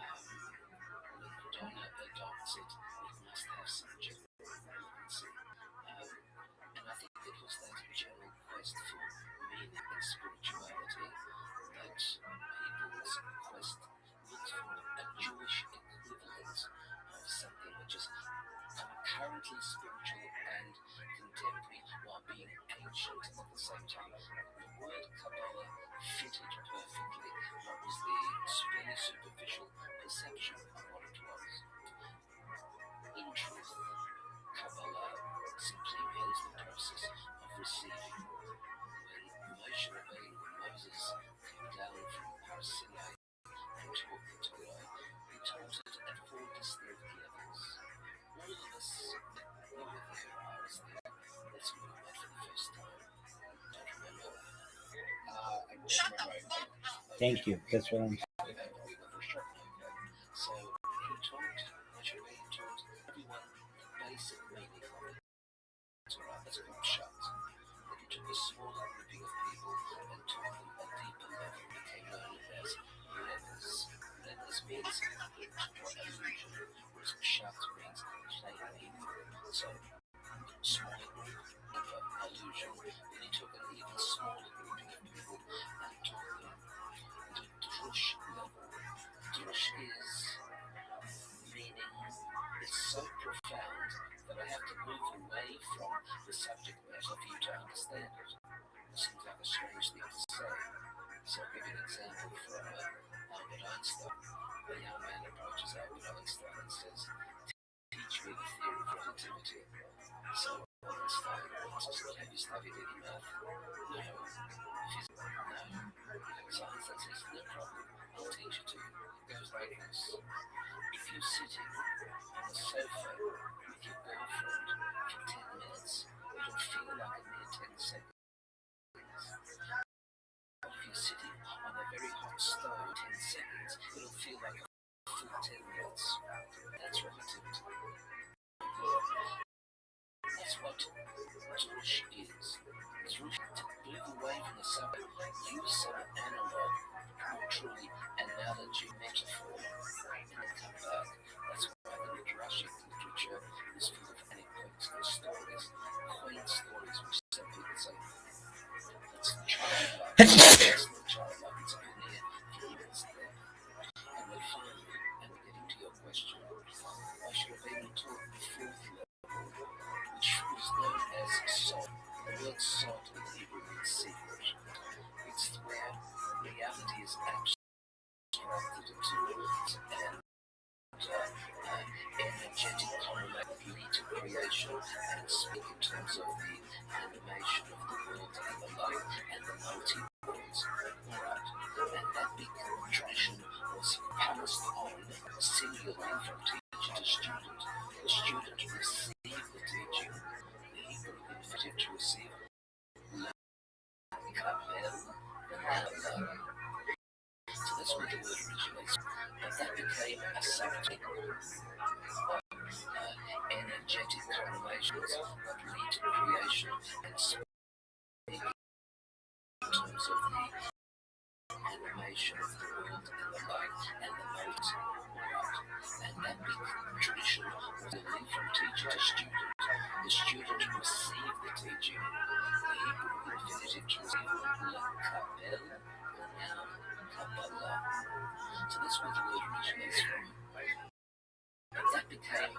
[SPEAKER 3] Madonna adopts it, it must have some general relevancy. And I think it was that general quest for meaning and spirituality that people's quest looked for a Jewish equivalent of something which is currently spiritual and contemporary while being ancient at the same time. The word Kabbalah fitted perfectly what was the very superficial perception of what it was. In truth, Kabbalah simply means the process of receiving. When Moses came down from Har Sinai and taught the Torah, he taught it at 4 distinct levels. All of us who were there, I was there, that's when we met for the first time. Don't remember. Shut the fuck up!
[SPEAKER 1] Thank you. That's what I'm saying.
[SPEAKER 3] So he taught, literally taught everyone the basic meaning of it. Torah as a book shut. Then he took a smaller grouping of people and taught them a deeper level, became known as rebbes. Rebbes means hint or allusion, whereas shut means plain meaning. So smaller group, deeper allusion. Then he took an even smaller grouping of people and taught them the drush level. Drush is meaning is so profound that I have to move away from the subject matter for you to understand it. It seems like a strange thing to say. So I'll give you an example from Albert Einstein. A young man approaches Albert Einstein and says, "Teach me the theory of relativity." So Einstein asks, "Have you studied any math?" "No." "Physics?" "No." So Einstein says, "No problem, I'll teach it to you." It goes like this. If you're sitting on a sofa with your girlfriend for 10 minutes, it'll feel like a mere 10 seconds. But if you're sitting on a very hot stove 10 seconds, it'll feel like a full 10 minutes. That's relativity. That's what Drush is. Drush to move away from the subject, use some analog, more truly analogy, metaphor, and then come back. That's why the Midrashic literature is full of anecdotes and stories, quaint stories which some people say, that's the childlike. That's the childlike. It's a veneer for humans there. And we finally, and we're getting to your question, I should have been taught the fourth level, which was known as sod. The word sod in Hebrew means secret. It's where reality is abstracted into words and energetic correlate lead to creation and speak in terms of the animation of the world and the light and the multi-worlds. Alright, and that big tradition was passed on singularly from teacher to student. The student received the teaching, the Hebrew infinitive to receive, so that's where the word originates. And that became a subject energetic correlations that lead to creation and speak in terms of the animation of the world and the light and the modes. And that big tradition was a link from teacher to student. The student received the teaching, the Hebrew infinitive to receive, la-kabel, the noun Kabbalah. So that's where the word originates from. And that became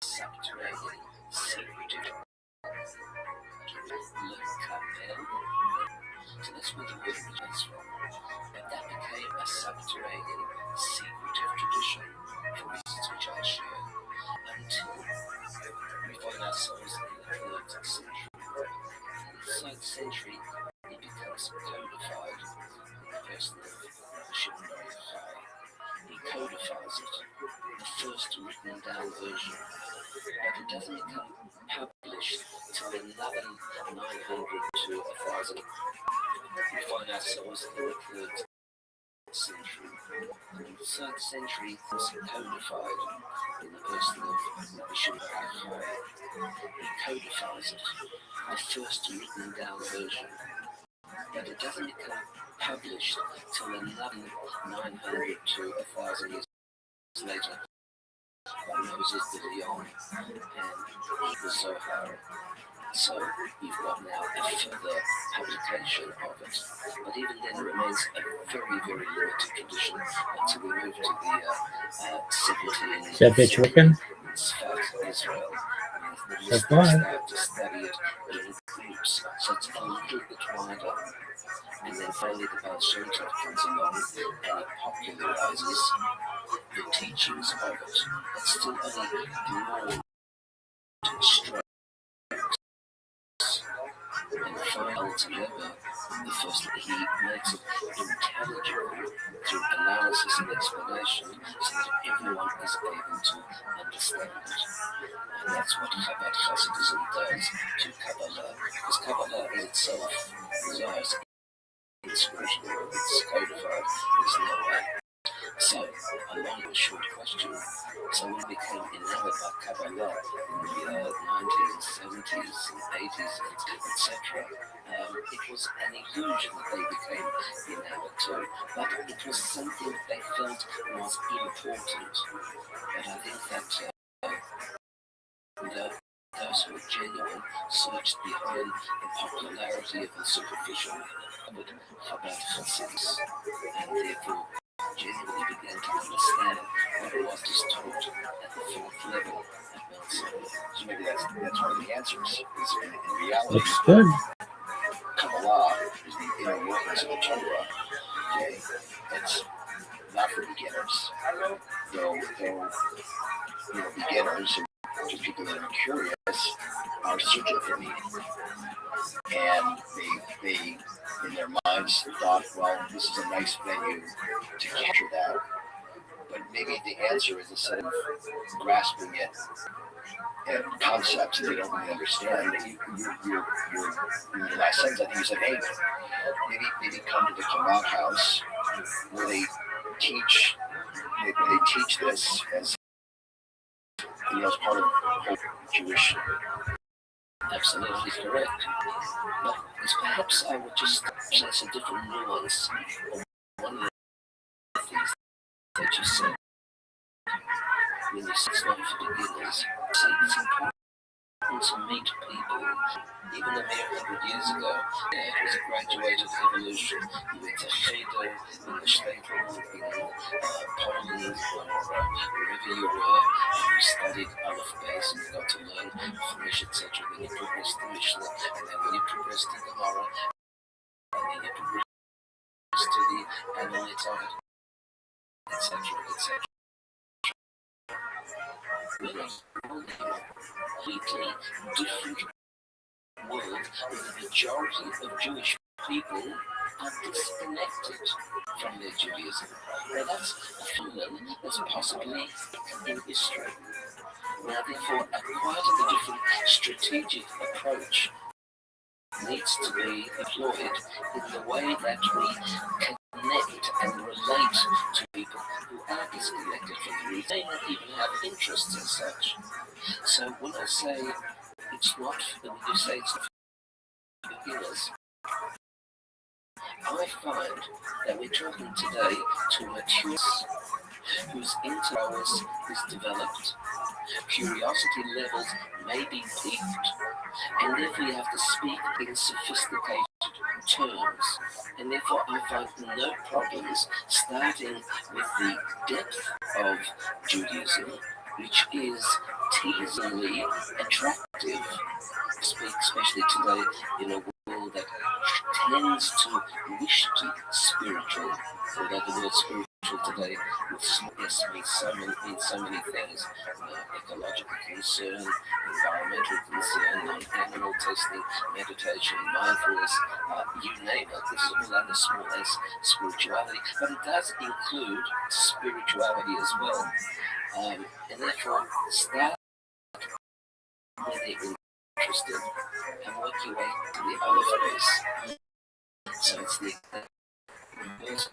[SPEAKER 3] subterranean, secretive. So that's where the word originates from. And that became a subterranean, secretive tradition for reasons which I'll share until we find ourselves in the 3rd century. In the 3rd century, it becomes codified in the person of Shimon Chai. He codifies it, the first written down version, but it doesn't become published till 900 to 1000. We find ourselves in the 3rd century. And in the 3rd century, it was codified in the person of Rabbi Rothschild. He codifies it, the first written down version, but it doesn't become published till 900 to 1000 years later by Moses de Leon and the Zohar. So you've got now a further publication of it, but even then it remains a very, very limited tradition until we move to the 17th Sfat, Israel. The Muslims start to study it, but in groups, so it's a little bit wider. And then finally the Baal Shem Tov comes along and he popularizes the teachings of it. It's still only broad strokes. And finally together, the first he makes it intelligible through analysis and explanation so that everyone is able to understand it. And that's what Chabad Hasidism does to Kabbalah, because Kabbalah in itself resides in spiritual world, it's codified, there's no way. So, a long and short question. So when we became enamored by Kabbalah in the 1970s and 80s, etc., it was an illusion that they became enamored to, but it was something they felt was important. But I think that those who were genuine searched behind the popularity of the superficial of Chabad Hasidus, and therefore genuinely began to understand what it was just taught at the 4th level at Mount Sinai.
[SPEAKER 4] So maybe that's one of the answers. Is in reality,
[SPEAKER 1] Looks good.
[SPEAKER 4] Kabbalah is the inner workings of the Torah. Okay, it's not for beginners. Though beginners and just people that are curious are searching for meaning, and they in their minds thought, well, this is a nice venue to capture that. But maybe the answer is instead of grasping it and concepts that they don't really understand, you're in your last sentence, I think you said, hey, maybe come to the Kabbalah house where they teach as part of the Jewish.
[SPEAKER 3] Absolutely correct. But perhaps I would just sense a different nuance on one of the things that you said when you said it's not for beginners. So it's important to meet people. Even a mere 100 years ago, it was a graduated evolution. You went to Cheder in the State in Poland or wherever you were, and you studied Aleph Beis and you got to learn French, etc. Then you progressed to Mishnah, and then when you progressed to Gemara, and then you progressed to the Analytes of it, etc., etc. We're in a completely different world where the majority of Jewish people are disconnected from their Judaism. Now that's a phenomenon that's possibly in history. Now therefore, quite a different strategic approach needs to be employed in the way that we connect and relate to people who are disconnected from the roots. They may not even have interests and such. So when I say it's not, when you say it's not for beginners, I find that we're talking today to a mature whose intelligence is developed, curiosity levels may be peaked, and therefore you have to speak in sophisticated terms. And therefore I find no problems starting with the depth of Judaism, which is teasingly attractive, especially today in a world that tends to wish to be spiritual, although the word spiritual today means so many things: ecological concern, environmental concern, non-animal testing, meditation, mindfulness, you name it. This is all under small s spirituality, but it does include spirituality as well. And therefore, start where they're interested and work your way to the other place. So it's the reverse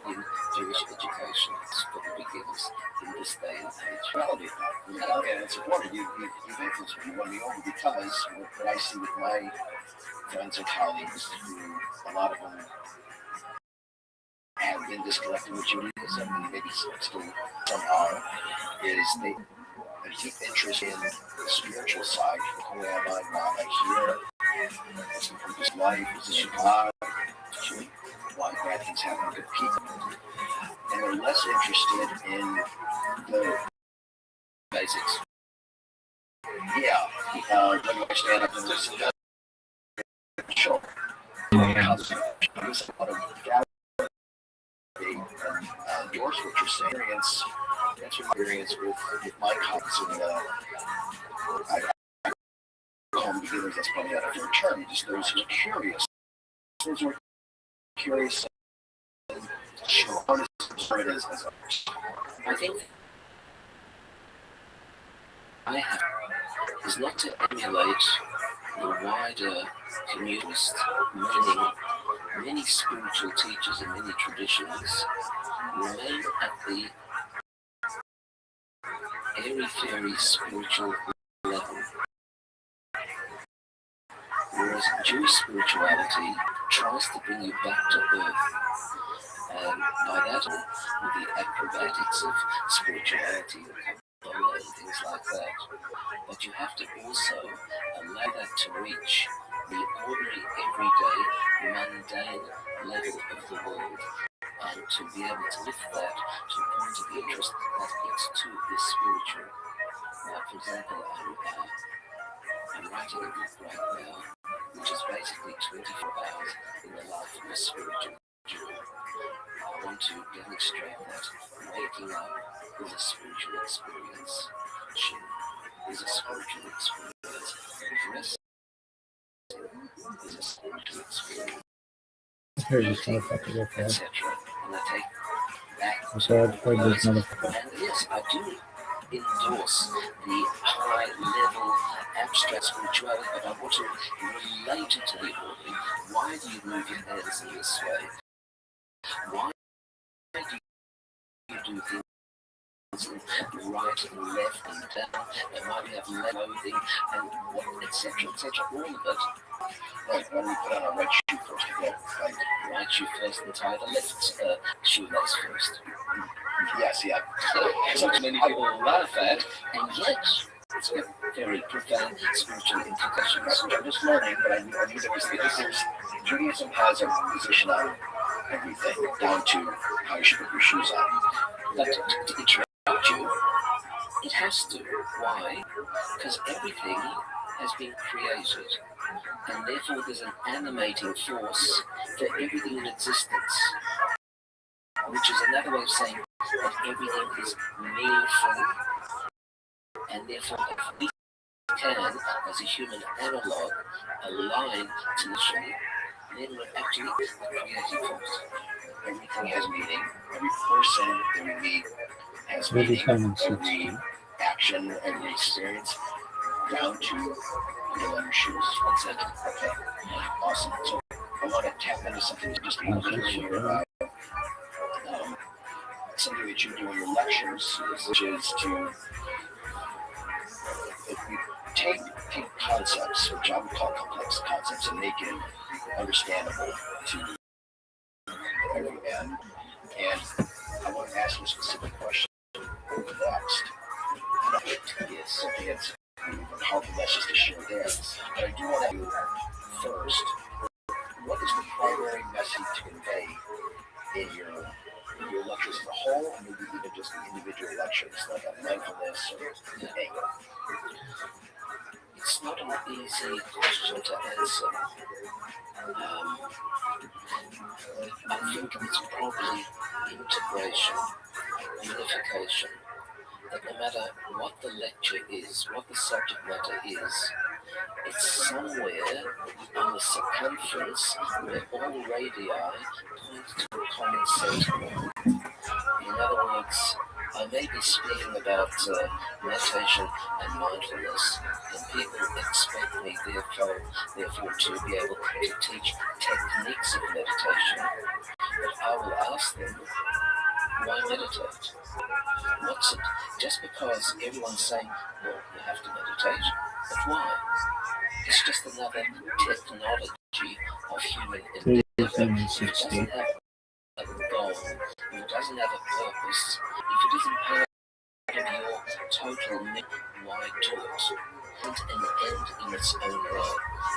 [SPEAKER 3] in Jewish education for the beginners in this day and age.
[SPEAKER 4] Well, okay, it's important. You've influenced me, won me over, because what I see with my friends and colleagues, who a lot of them have been disconnected with Judaism, and maybe still some are, is a deep interest in the spiritual side. Who am I? Why am I here? What's the purpose of life? Is this God? Why bad things happen to good people? And they're less interested in the
[SPEAKER 3] basics.
[SPEAKER 4] Yeah, when I stand up and listen to the show, there's a lot of endorse what you're saying. That's my experience with my colleagues, and I call them beginners. That's probably not a fair term. Just those who are curious. Those who are curious. Sure. As
[SPEAKER 3] I think I have is not to emulate the wider communist, meaning many spiritual teachers and many traditions remain at the airy-fairy spiritual level, whereas Jewish spirituality tries to bring you back to earth. And by that, with the acrobatics of spirituality, Kabbalah and things like that. But you have to also allow that to reach the ordinary, everyday, mundane level of the world, and to be able to lift that to a point of interest that it's too is spiritual. For example, I'm writing a book right now, which is basically 24 hours in the life of a spiritual Jew. I want to demonstrate that waking up is a spiritual experience. Is a spiritual experience. Dressing is a spiritual experience. Etc. And I take back and yes, I do endorse the high-level abstract spirituality, but I want to relate it to the ordinary. Why do you move your hands in this way? Why do you do things and right and left and down, and might have clothing and what, etc., etc. All of it.
[SPEAKER 4] Right, why don't we put on our right shoe first? Yeah, right.
[SPEAKER 3] Right shoe first and tie the left shoelace first.
[SPEAKER 4] Yes, yeah.
[SPEAKER 3] So many people laugh at, and yet it's got very profound spiritual implications.
[SPEAKER 4] I'm just learning, but I knew there was, because Judaism has a position on everything, down to how you should put your shoes on.
[SPEAKER 3] But to interrupt you, it has to. Why? Because everything has been created, and therefore there's an animating force for everything in existence, which is another way of saying that everything is meaningful, and therefore if we can, as a human analog, align to the shape, then we're actually the creative force.
[SPEAKER 4] Everything has meaning. Every person that we meet has
[SPEAKER 1] Really
[SPEAKER 4] meaning.
[SPEAKER 1] coming
[SPEAKER 4] Every action, every experience, down to putting on your shoes.
[SPEAKER 3] Exactly.
[SPEAKER 4] Okay, awesome. So I want to tap into something that just came earlier about something that you do in your lectures, which is to take concepts, which I would call complex concepts, and make it understandable to everyone. And I want to ask you a specific question next.
[SPEAKER 3] Yes.
[SPEAKER 4] Something that's hard for messages to share there. But I do want to do first, what is the primary message to convey in your lectures as a whole, and maybe even just the individual lectures, like on mindfulness or anger?
[SPEAKER 3] It's not an easy question to answer. I think it's probably integration, unification, that no matter what the lecture is, what the subject matter is, it's somewhere on the circumference where all radii point to a common center. In other words, I may be speaking about meditation and mindfulness, and people expect me, therefore, to be able to teach techniques of meditation. But I will ask them, why meditate? What's it? Just because everyone's saying, well, you have to meditate, but why? It's just another technology of human endeavor. If it doesn't have a goal, if it doesn't have a purpose, if it isn't part of your total wide taught, it's an end in its own way.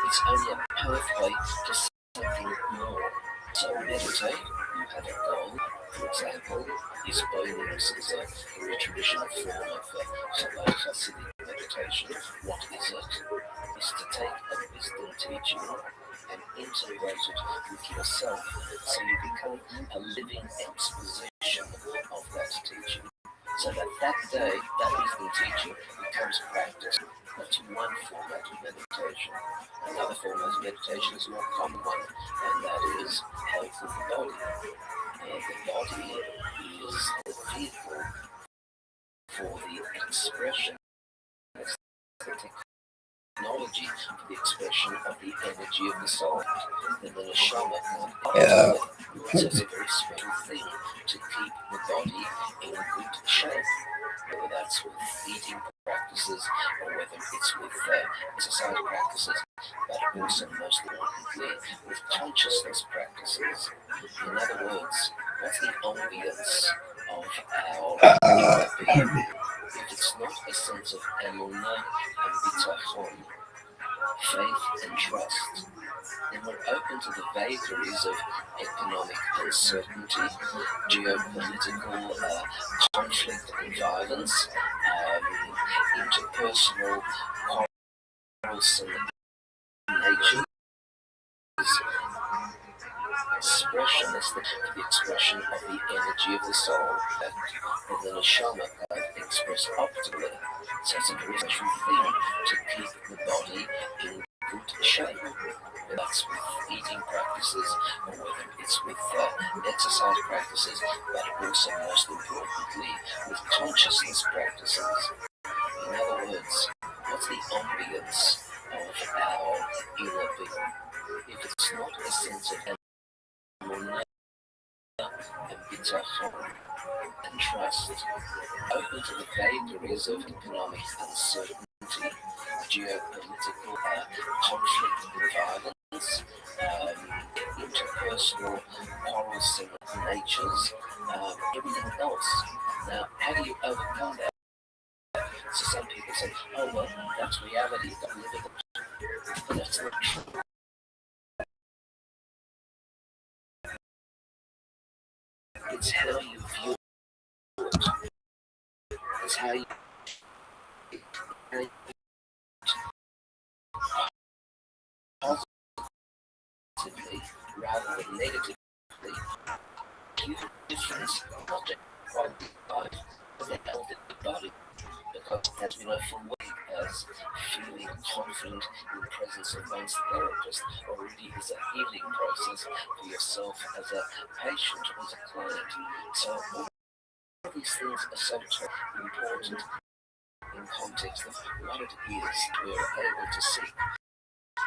[SPEAKER 3] It's only a pathway to something more. So meditate, you have a goal. For example, is Bohness is a very traditional form of Hasidic meditation. What is it? Is to take a wisdom teaching and integrate it with yourself so you become a living exposition of that teaching. So that day, that wisdom teaching becomes practice. That's one format of meditation. Another format of meditation is a more common one, and that is health of the body. The body is the vehicle for the expression. It's the technology for the expression of the energy of the soul. And the neshama so it's a very special thing to keep the body in good shape. Whether that's with eating practices or whether it's with exercise practices, but also most importantly with consciousness practices. In other words, what's the ambience of our being? If it's not a sense of emunah and bitachon, faith and trust, then we're open to the vagaries of economic uncertainty, geopolitical conflict and violence, interpersonal quarrelsome nature. Expression is the expression of the energy of the soul, and the neshama express optimally. So it's a very special thing to keep the body in good shape. Whether that's with eating practices or whether it's with exercise practices, but also most importantly with consciousness practices. In other words, what's the ambience of our inner being? If it's not a sense of emunah and bitachon, and trust, open to the vagaries of economic uncertainty, geopolitical conflict and violence, interpersonal quarrelsome natures, everything else. Now, how do you overcome that? So some people say, oh, well, that's reality, you've got to live with it. But that's not true. It's how you view it. It's how you positively rather than negatively. You difference not just one life, but the health of the body. Because as we know from weight as feeling confident in the presence of one's therapist already is a healing process for yourself as a patient or as a client. So all of these things are so important in context of what it is we're able to seek.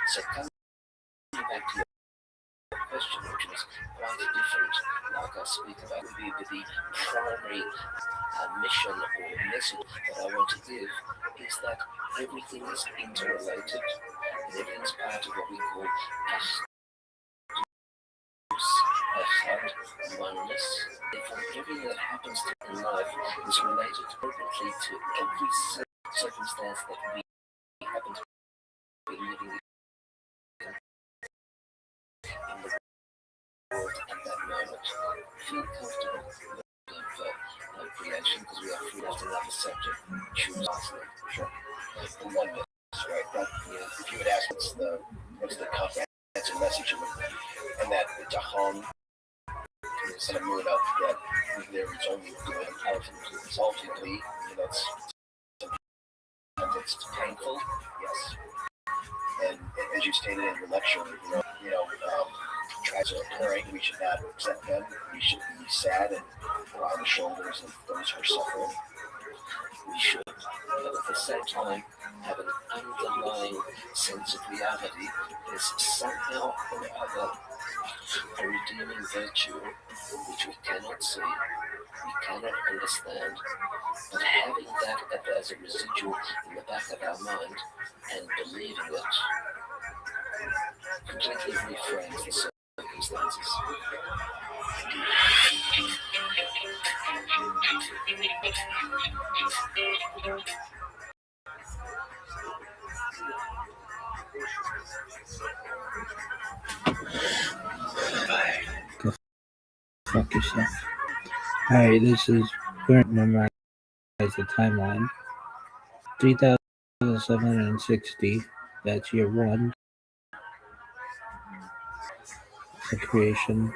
[SPEAKER 3] So coming back to your question, which was quite different, like I speak about, would be the primary mission or message that I want to give is that everything is interrelated and everything's part of what we call oneness. Therefore, everything that happens in life is related appropriately to every circumstance that we happen to be living in the world at that moment. Feel comfortable of creation because we are free. That's another subject. Choose wisely. Sure. And oneness, right? But if you would ask what's the comprehensive message of it, and that it's a home is a mood up that there is only good and powerful ultimately, that's sometimes it's painful, yes. And as you stated in your lecture, tragedies are occurring. We should not accept them. We should be sad and on the shoulders of those who are suffering. We should, but at the same time, have an underlying sense of reality. There's somehow or other a redeeming virtue which we cannot see, we cannot understand, but having that as a residual in the back of our mind and believing it completely reframes the circumstances.
[SPEAKER 1] Go fuck yourself. Alright, this is current memorize the timeline. 3,760. That's year one. The creation.